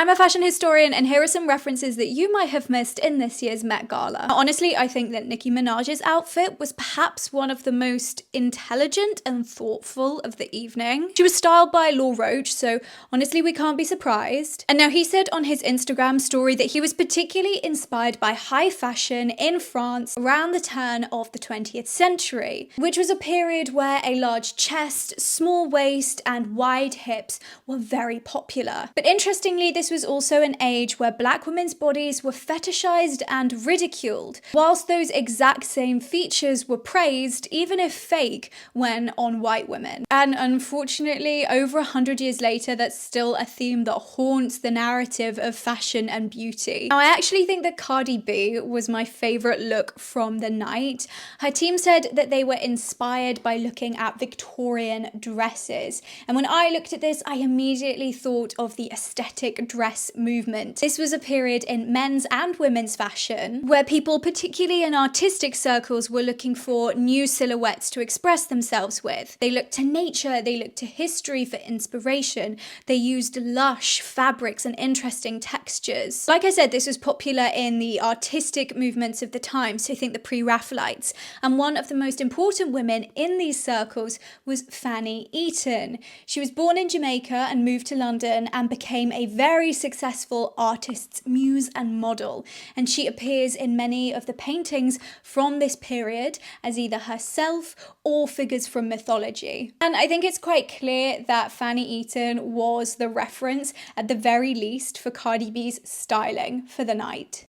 I'm a fashion historian, and here are some references that you might have missed in this year's Met Gala. Honestly, I think that Nicki Minaj's outfit was perhaps one of the most intelligent and thoughtful of the evening. She was styled by Law Roach, so honestly we can't be surprised. And now he said on his Instagram story that he was particularly inspired by high fashion in France around the turn of the 20th century, which was a period where a large chest, small waist, and wide hips were very popular. But interestingly, this was also an age where black women's bodies were fetishized and ridiculed, whilst those exact same features were praised, even if fake, when on white women. And unfortunately, over 100 years later, that's still a theme that haunts the narrative of fashion and beauty. Now, I actually think that Cardi B was my favorite look from the night. Her team said that they were inspired by looking at Victorian dresses. And when I looked at this, I immediately thought of the aesthetic dress movement. This was a period in men's and women's fashion where people, particularly in artistic circles, were looking for new silhouettes to express themselves with. They looked to nature, they looked to history for inspiration. They used lush fabrics and interesting textures. Like I said, this was popular in the artistic movements of the time, so think the pre-Raphaelites. And one of the most important women in these circles was Fanny Eaton. She was born in Jamaica and moved to London and became a very successful artist's muse and model. And she appears in many of the paintings from this period as either herself or figures from mythology. And I think it's quite clear that Fanny Eaton was the reference, at the very least, for Cardi B's styling for the night.